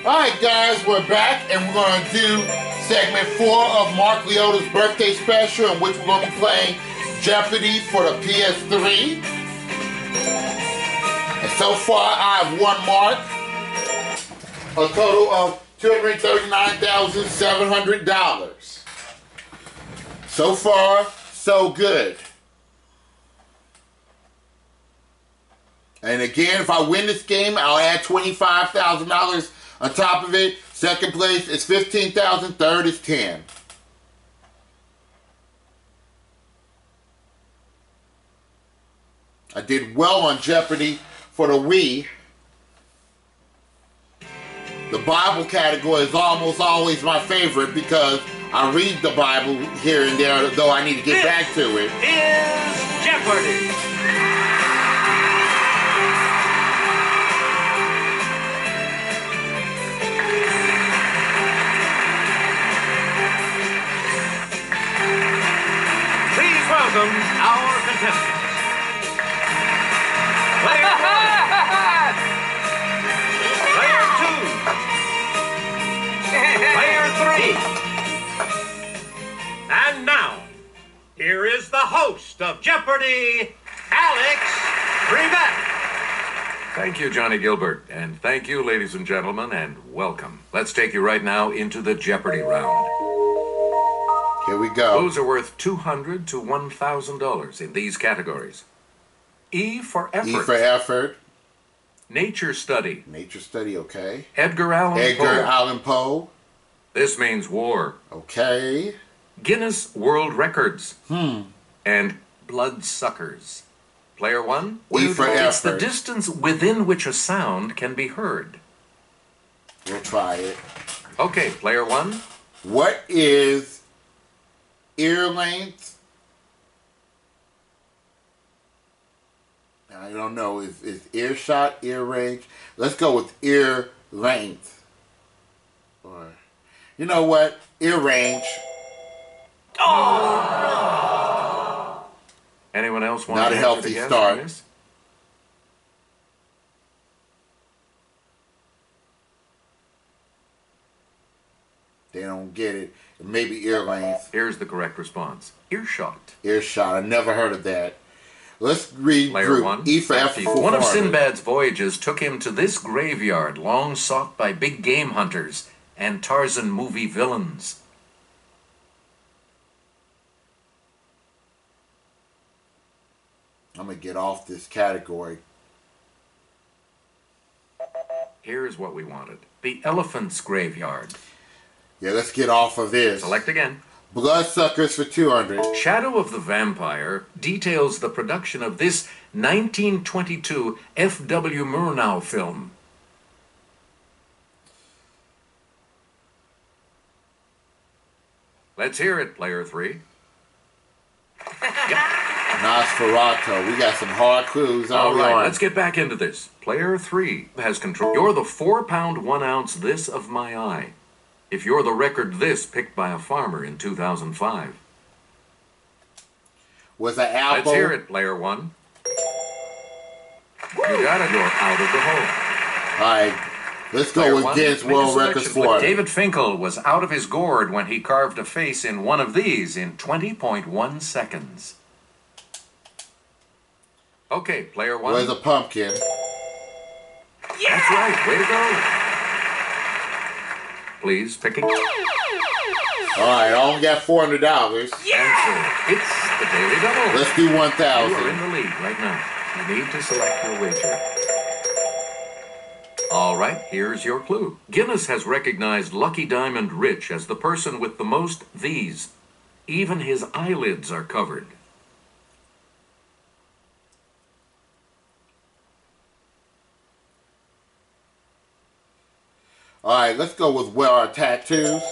Alright guys, we're back and we're going to do segment 4 of Mark Liotta's birthday special, in which we're going to be playing Jeopardy for the PS3. And so far I've won Mark a total of $239,700. So far, so good. And again, if I win this game, I'll add $25,000 on top of it. Second place is $15,000. Third is $10,000. I did well on Jeopardy for the Wii. The Bible category is almost always my favorite because I read the Bible here and there, though I need to get back to it. Is Jeopardy! Please welcome our contestants. Player 1. Player 2. Player 3. And now, here is the host of Jeopardy, Alex Trebek. Thank you, Johnny Gilbert, and thank you, ladies and gentlemen, and welcome. Let's take you right now into the Jeopardy round. Here we go. Clues are worth $200 to $1,000 in these categories. E for effort. E for effort. Nature study. Nature study, okay. Edgar Allan Poe. Edgar Allan Poe. This means war. Okay. Guinness World Records. And bloodsuckers. Player 1. E for effort. It's the distance within which a sound can be heard. We'll try it. Okay, player 1. What is ear length? I don't know. Is earshot, ear range? Let's go with ear length. Or, you know what? Ear range. Oh! Anyone else want Not to a answer healthy the guess start. on this? They don't get it. Maybe ear length. Here's the correct response. Earshot. Earshot. I never heard of that. Let's read Player group 1. E for effort. One of Sinbad's voyages took him to this graveyard, long sought by big game hunters and Tarzan movie villains. I'm going to get off this category. Here's what we wanted. The elephant's graveyard. Yeah, let's get off of this. Select again. Bloodsuckers for 200. Shadow of the Vampire details the production of this 1922 F.W. Murnau film. Let's hear it, player 3. Yep. Nosferatu. We got some hard clues. All right, let's get back into this. Player 3 has control. You're the 4-pound, 1-ounce this of my eye. If you're the record this picked by a farmer in 2005. Was an apple? Let's hear it, player 1. You got it. You're out of the hole. All right, let's go with Guinness World Records for it. David Finkel was out of his gourd when he carved a face in one of these in 20.1 seconds. Okay, player 1. Was a pumpkin. Yeah! That's right. Way to go. Please pick a... All right, I only got $400. Yeah! Answer. It's the Daily Double. Let's do 1,000. You are in the lead right now. You need to select your wager. All right, here's your clue. Guinness has recognized Lucky Diamond Rich as the person with the most these. Even his eyelids are covered. All right, let's go with where are tattoos.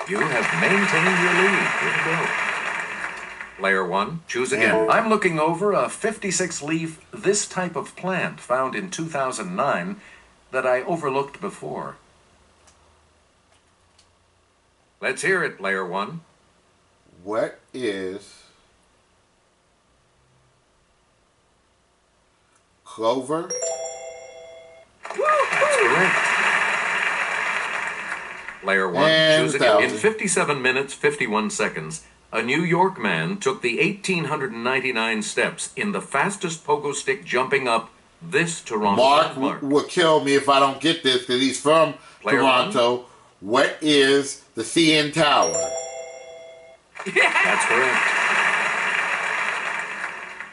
You have maintained your lead. Here we go. Player 1, choose again. I'm looking over a 56-leaf this type of plant found in 2009 that I overlooked before. Let's hear it, player 1. What is clover? That's correct. Player 1, And choose again. In 1,000. 57 minutes, 51 seconds, a New York man took the 1,899 steps in the fastest pogo stick jumping up this Toronto landmark. Mark will kill me if I don't get this because he's from Player Toronto. What is the CN Tower? That's correct.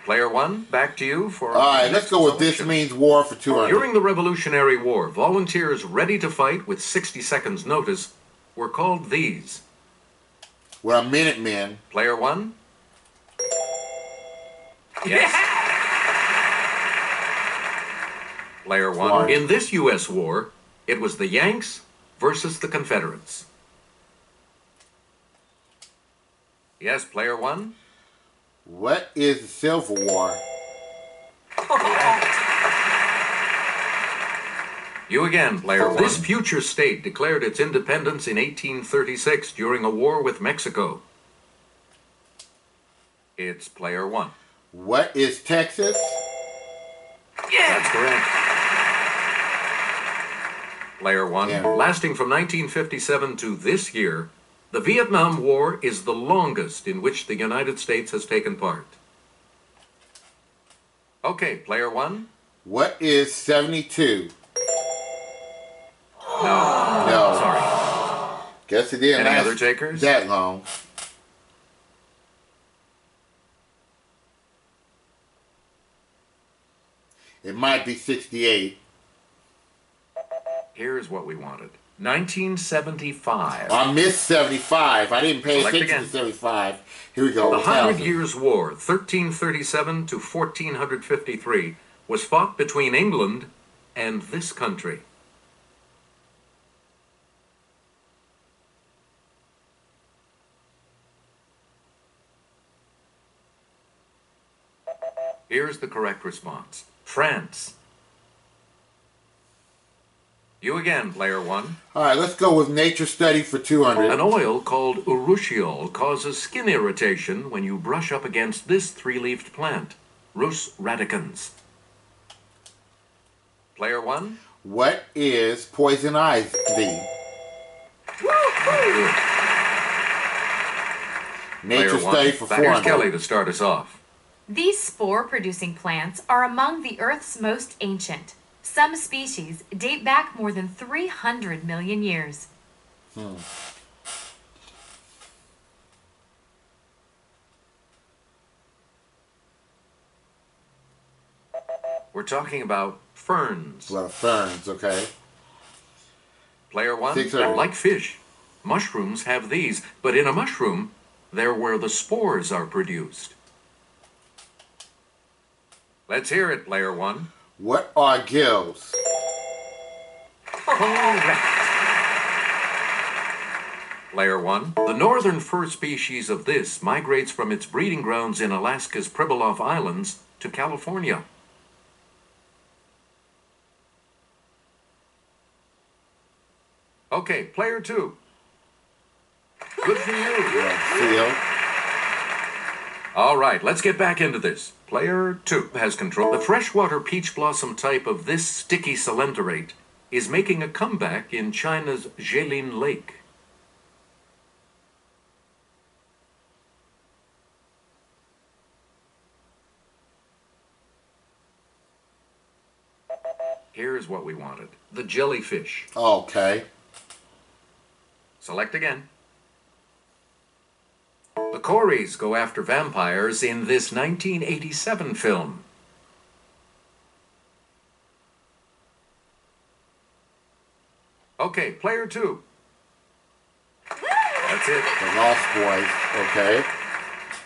Player 1, back to you for... All right, let's go with This selection. Means War for 200. During the Revolutionary War, volunteers ready to fight with 60 seconds notice were called these. We're a Minutemen. Player 1? Yes. Player 1. Why? In this U.S. war, it was the Yanks versus the Confederates. Yes, Player 1? What is the Civil War? You again, Player 1. This future state declared its independence in 1836 during a war with Mexico. It's Player 1. What is Texas? That's correct. Player 1. Yeah. Lasting from 1957 to this year, the Vietnam War is the longest in which the United States has taken part. Okay, Player 1. What is 72? No. Sorry. Guess it didn't Any last other takers? that long. It might be 68. Here's what we wanted. 1975. I missed 75. I didn't pay Select attention again. to 75. Here we go. The 100 1,000. Years' War, 1337 to 1453, was fought between England and this country. Here's the correct response. France. You again, Player 1. All right, let's go with Nature Study for 200. An oil called urushiol causes skin irritation when you brush up against this three-leafed plant, Rus radicans. Player 1. What is Poison Ivy? Good. Nature Player Study 1. for Back here's 400. Kelly to start us off. These spore-producing plants are among the Earth's most ancient. Some species date back more than 300 million years. We're talking about ferns. A lot of ferns, okay. Player 1. 600. Like fish, mushrooms have these, but in a mushroom, they're where the spores are produced. Let's hear it, Player 1. What are gills? Correct. Player 1. The northern fur species of this migrates from its breeding grounds in Alaska's Pribilof Islands to California. Okay, Player 2. Good for you. Seal. All right, let's get back into this. Player 2 has control. The freshwater peach blossom type of this sticky calendarate is making a comeback in China's Jilin Lake. Here's what we wanted. The jellyfish. Okay. Select again. The Coreys go after vampires in this 1987 film. Okay, Player 2. That's it. The Lost Boys, okay.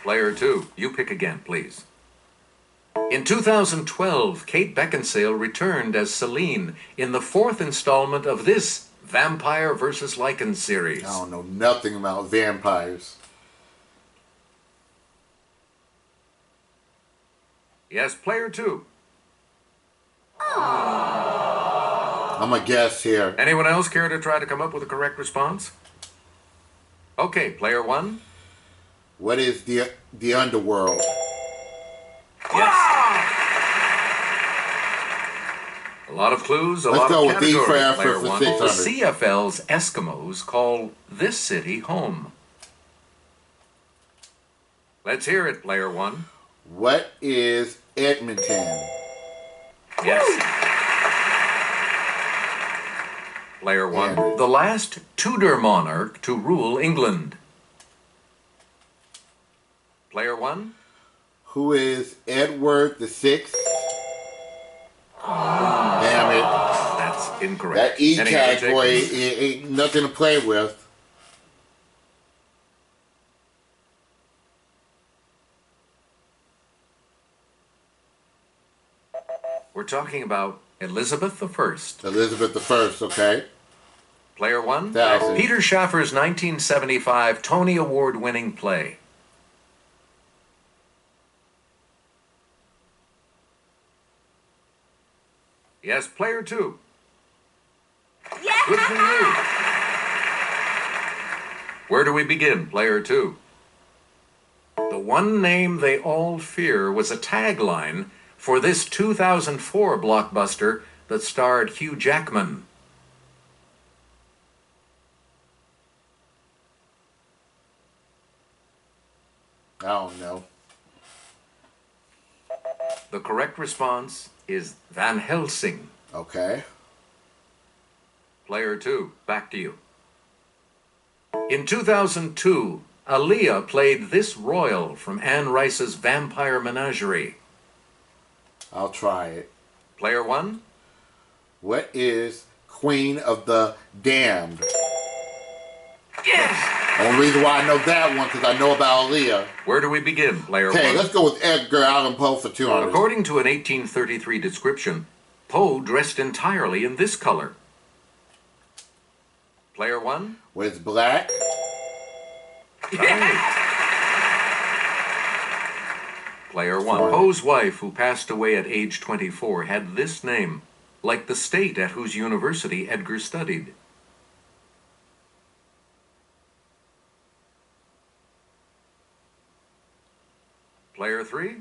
Player 2, you pick again, please. In 2012, Kate Beckinsale returned as Celine in the fourth installment of this Vampire vs. Lycan series. I don't know nothing about vampires. Yes, Player 2. I'm a guess here. Anyone else care to try to come up with a correct response? Okay, Player 1. What is the underworld? Yes. A lot of clues, a Let's lot go of with these for categories. effort Player for one. 600. The CFL's Eskimos call this city home. Let's hear it, player one. What is Edmonton? Yes. Player one. Yeah. The last Tudor monarch to rule England. Player one. Who is Edward the Sixth? Damn it. That's incorrect. That E Any other category takers? ain't nothing to play with. We're talking about Elizabeth I. Elizabeth I, okay? Player one. 1,000. Peter Schaffer's 1975 Tony Award-winning play. Yes, player two. Yeah! Good for you. Where do we begin, player two? The one name they all fear was a tagline for this 2004 blockbuster that starred Hugh Jackman. I don't know. The correct response is Van Helsing. Okay. Player two, back to you. In 2002, Aaliyah played this royal from Anne Rice's Vampire Menagerie. I'll try it. Player one. What is Queen of the Damned? Yes! Only reason why I know that one because I know about Aaliyah. Where do we begin, player Okay, one? let's go with Edgar Allan Poe for 200. According to an 1833 description, Poe dressed entirely in this color. Player one. Was black? Right. Player one. Poe's wife, who passed away at age 24, had this name, like the state at whose university Edgar studied. Player three.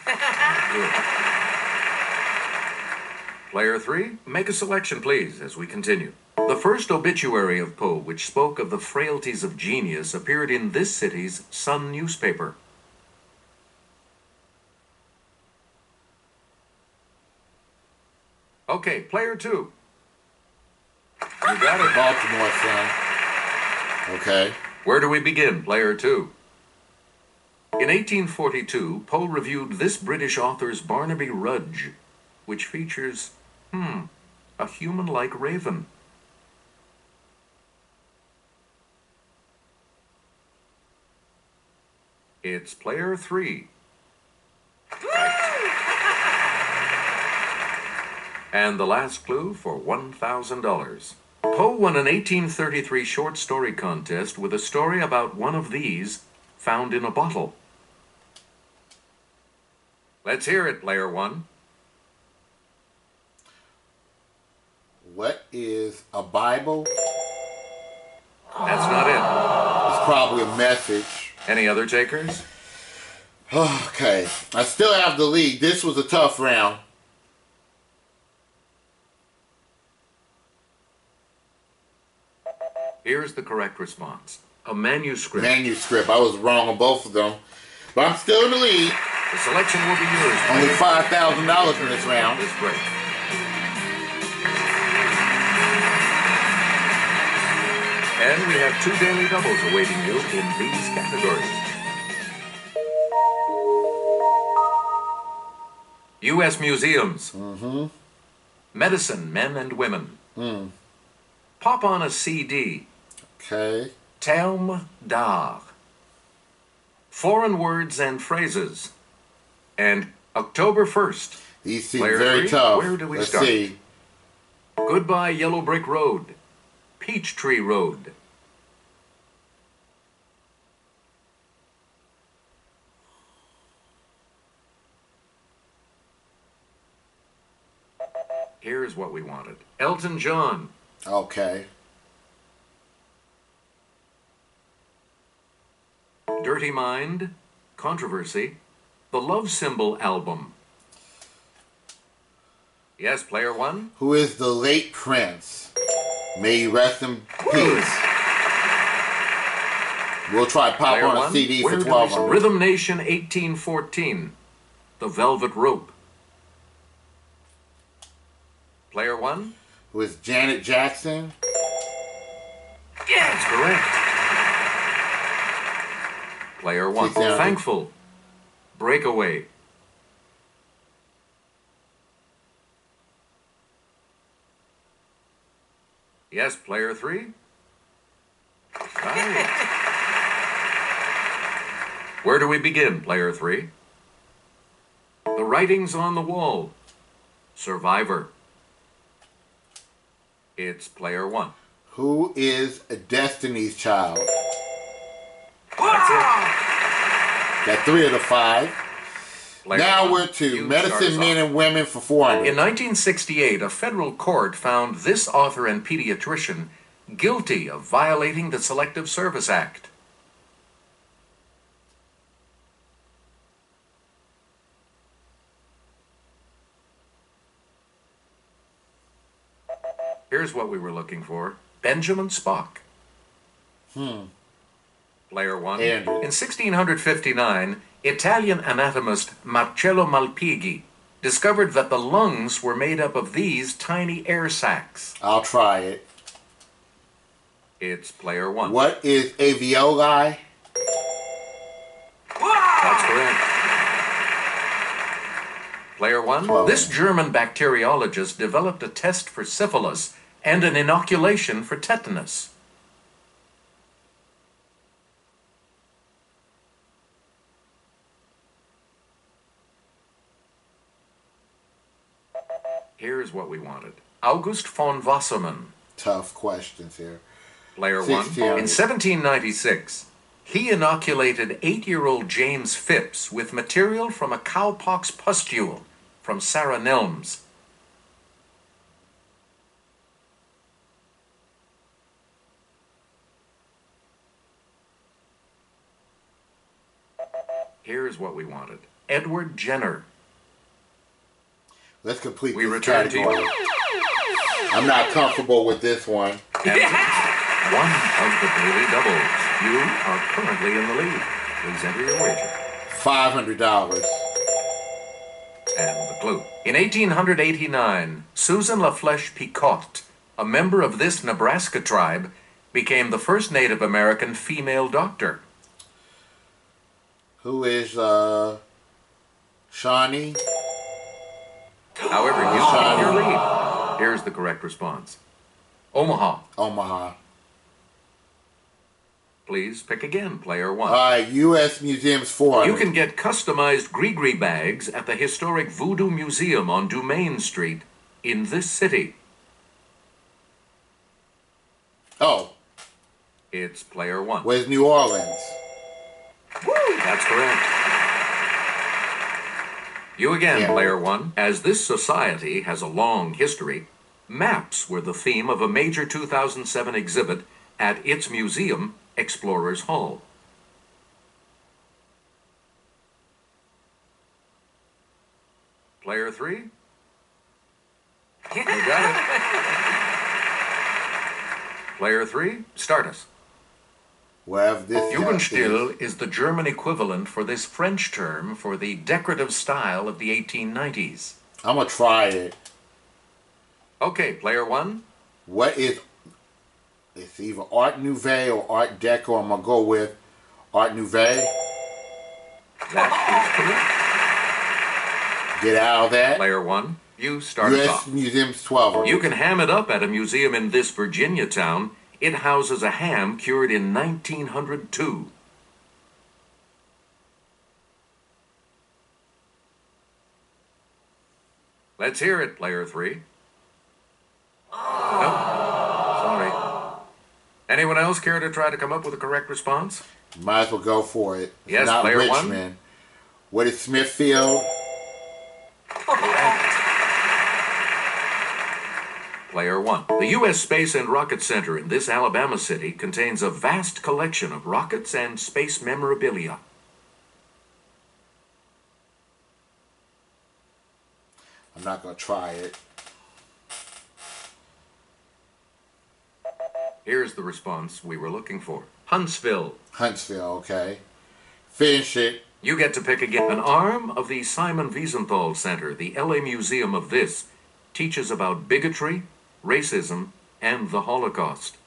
Good. Player three, make a selection, please, as we continue. The first obituary of Poe, which spoke of the frailties of genius, appeared in this city's Sun newspaper. Okay, player two. You got it. Baltimore, son. Okay. Where do we begin, player two? In 1842, Poe reviewed this British author's Barnaby Rudge, which features, a human-like raven. It's player three. And the last clue for $1,000. Poe won an 1833 short story contest with a story about one of these found in a bottle. Let's hear it, player one. What is a Bible? That's not it. It's probably a message. Any other takers? Okay. I still have the lead. This was a tough round. Here's the correct response. A manuscript. Manuscript. I was wrong on both of them. But I'm still in the lead. The selection will be yours. Only $5,000 in this round. This break. And we have two daily doubles awaiting you in these categories. U.S. museums. Medicine, men and women. Pop on a CD. Okay. Terme d'art. Foreign words and phrases. And October 1st. These seem Player very three, tough. where do we Let's start? see. Goodbye Yellow Brick Road. Peachtree Road. Here's what we wanted. Elton John. Okay. Dirty Mind. Controversy. The Love Symbol album. Yes, player one. Who is the late Prince? May he rest in peace. We'll try pop Player on a one. CD Where for do we 1200. Rhythm Nation 1814. The Velvet Rope. Player one. Who is Janet Jackson? Yeah, that's correct. Player one. Thankful. Breakaway. Yes, player three. Right. Where do we begin, player three? The Writings on the Wall. Survivor. It's player one. Who is a Destiny's Child? That's it. Got 3 of the 5. Player Now one. we're to You Medicine start us Men off. and Women for 400. In 1968, a federal court found this author and pediatrician guilty of violating the Selective Service Act. Here's what we were looking for. Benjamin Spock. Player one. Andrew. In 1659, Italian anatomist Marcello Malpighi discovered that the lungs were made up of these tiny air sacs. I'll try it. It's player one. What is alveoli? That's correct. Player one. 12. This German bacteriologist developed a test for syphilis and an inoculation for tetanus. Here's what we wanted. August von Wassermann. Tough questions here. Player one. 1600. In 1796, he inoculated 8-year-old James Phipps with material from a cowpox pustule from Sarah Nelms. Here's what we wanted. Edward Jenner. Let's complete We this return to category. you. I'm not comfortable with this one. And one of the daily doubles. You are currently in the lead. Please enter your wager. $500. And the clue. In 1889, Susan LaFlèche Picotte, a member of this Nebraska tribe, became the first Native American female doctor. Who is Shawnee? However, you keep your lead. Here's the correct response. Omaha. Omaha. Please pick again, player one. U.S. Museums 400. You can get customized Gree bags at the historic Voodoo Museum on Dumaine Street in this city. Oh, It's player one. where's New Orleans? That's correct. You again, Yeah. player one. As this society has a long history, maps were the theme of a major 2007 exhibit at its museum, Explorers Hall. Player three? You got it. Player three, start us. Wherever this is. Jugendstil is the German equivalent for this French term for the decorative style of the 1890s. I'm going to try it. Okay, player one. What is... It's either Art Nouveau or Art Deco. I'm going to go with Art Nouveau. That is correct. Get out of that. Player one, you start us U.S. off. Museums 1200. You can ham it up at a museum in this Virginia town. It houses a ham cured in 1902. Let's hear it, player three. Nope. Sorry. Anyone else care to try to come up with a correct response? Might as well go for it. It's Yes, not player one. Richmond. What is Smithfield? Player one. The U.S. Space and Rocket Center in this Alabama city contains a vast collection of rockets and space memorabilia. I'm not gonna try it. Here's the response we were looking for. Huntsville. Huntsville, okay. Finish it. You get to pick again. An arm of the Simon Wiesenthal Center, the LA Museum of This, teaches about bigotry, racism, and the Holocaust.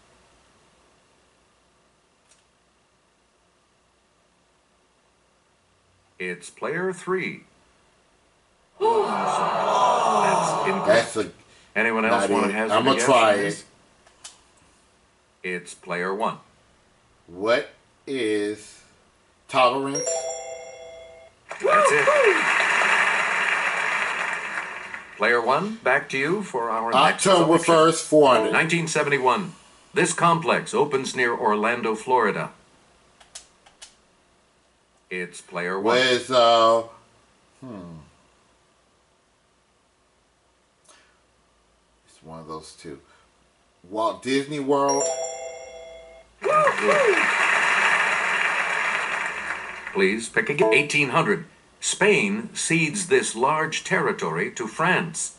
It's player 3. That's incorrect. That's Anyone else want to hazard I'm a gonna guess try on it. this? It's player 1. What is tolerance? That's it. Player 1, back to you for our next October selection. 1st, 400. 1971. This complex opens near Orlando, Florida. It's player 1. It's one of those two. Walt Disney World. Please pick again. 1800. Spain cedes this large territory to France.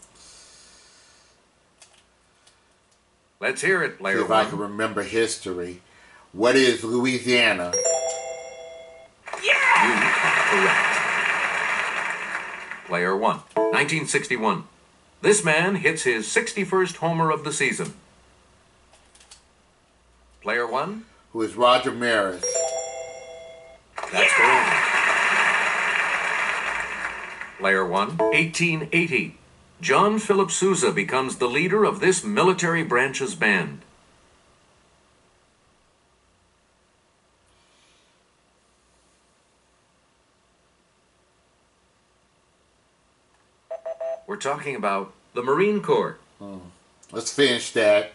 Let's hear it, player See if I can 1. remember history. What is Louisiana? You are correct. Player 1. 1961. This man hits his 61st homer of the season. Player 1. Who is Roger Maris? That's correct. Player 1. 1880. John Philip Sousa becomes the leader of this military branch's band. We're talking about the Marine Corps. Let's finish that.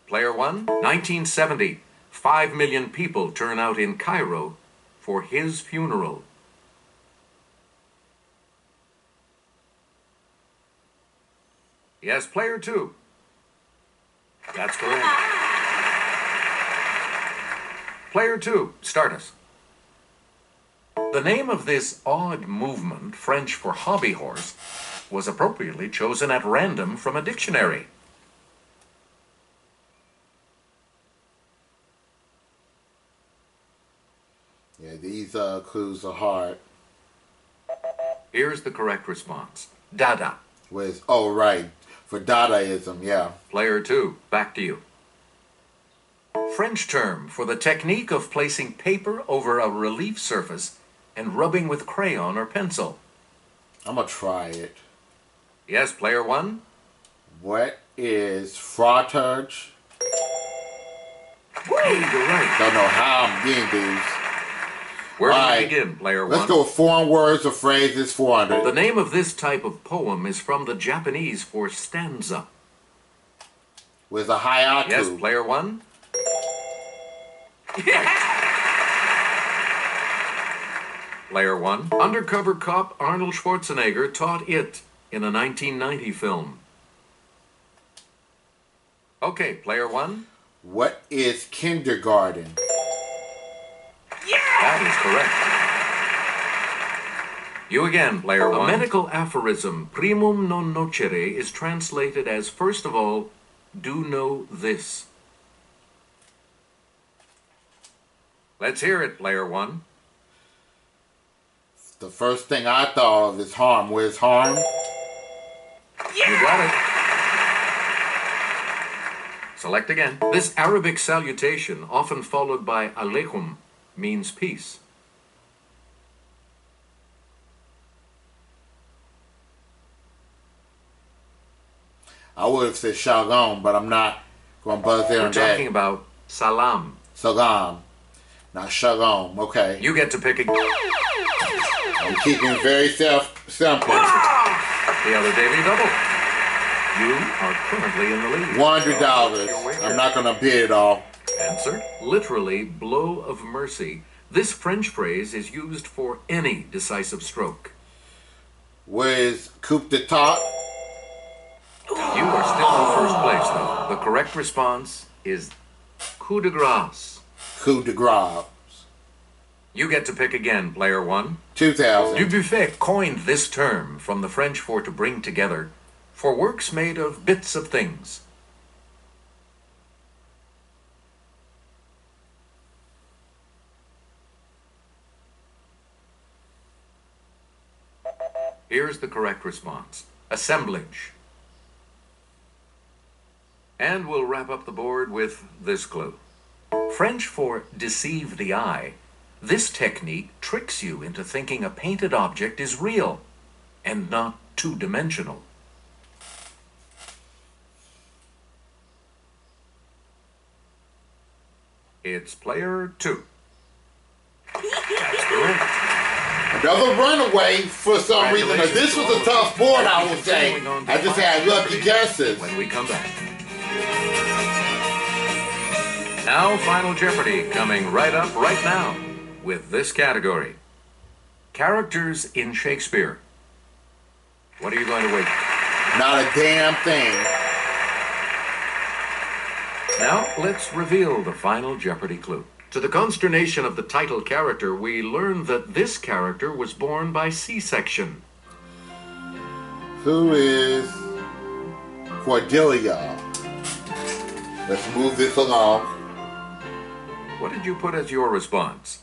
Player 1, 1970. 5 million people turn out in Cairo for his funeral. Yes, player 2. That's correct. Player 2, start us. The name of this odd movement, French for hobby horse, was appropriately chosen at random from a dictionary. Yeah, these clues are hard. Here's the correct response. Dada. Was right, for Dadaism, yeah. Player 2, back to you. French term for the technique of placing paper over a relief surface and rubbing with crayon or pencil. I'm gonna try it. Yes, player 1. What is frottage? Hey, you're right. Don't know how I'm getting these. Where do Alright, we begin, player 1? Let's go with foreign words or phrases, 400. The name of this type of poem is from the Japanese for stanza. With a hayaku. Yes, player 1. Player 1. Undercover cop Arnold Schwarzenegger taught it in a 1990 film. Okay, player 1. What is kindergarten? That is correct. You again, player 1. A medical aphorism, primum non nocere, is translated as, first of all, do know this. Let's hear it, player 1. The first thing I thought of is harm. Where's harm? You got it. Select again. This Arabic salutation, often followed by alaikum, means peace. I would have said shalom, but I'm not going to buzz in We're on that. talking about salam. Salam, not shalom. Okay. You get to pick a... I'm keeping it very simple. The other daily double. You are currently in the lead. $100. I'm not going to bid it all. Answer, literally, blow of mercy. This French phrase is used for any decisive stroke. Where is coup d'etat? You are still in first place, though. The correct response is coup de grace. Coup de grace. You get to pick again, player one. 2000. Dubuffet coined this term from the French for to bring together, for works made of bits of things. Here's the correct response. Assemblage. And we'll wrap up the board with this clue. French for deceive the eye. This technique tricks you into thinking a painted object is real and not two-dimensional. It's player two. That's correct. Another runaway for some reason. Now, this was a tough board, I will say. I just had lucky guesses. When we come back. Now, Final Jeopardy coming right up right now with this category. Characters in Shakespeare. What are you going to wait? Not a damn thing. Now, let's reveal the Final Jeopardy clue. To the consternation of the title character, we learn that this character was born by C-section. Who is Cordelia? Let's move this along. What did you put as your response?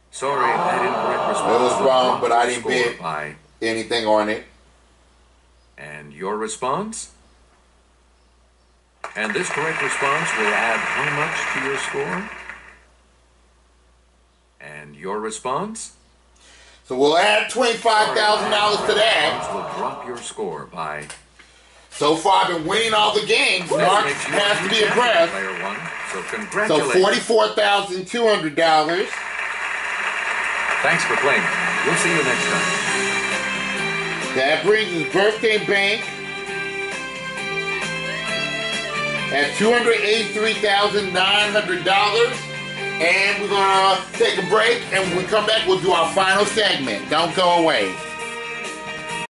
Sorry, that incorrect response. It was wrong, but I didn't Score bet by. anything on it. And your response? And this correct response will add how much to your score? And your response? So we'll add $25,000 to that. Will drop your score by. So far, I've been winning all the games. Mark has to be impressed. Player one. So So congratulations. $44,200. Thanks for playing. We'll see you next time. That brings his birthday bank at $283,900. And we're going to take a break. And when we come back, we'll do our final segment. Don't go away.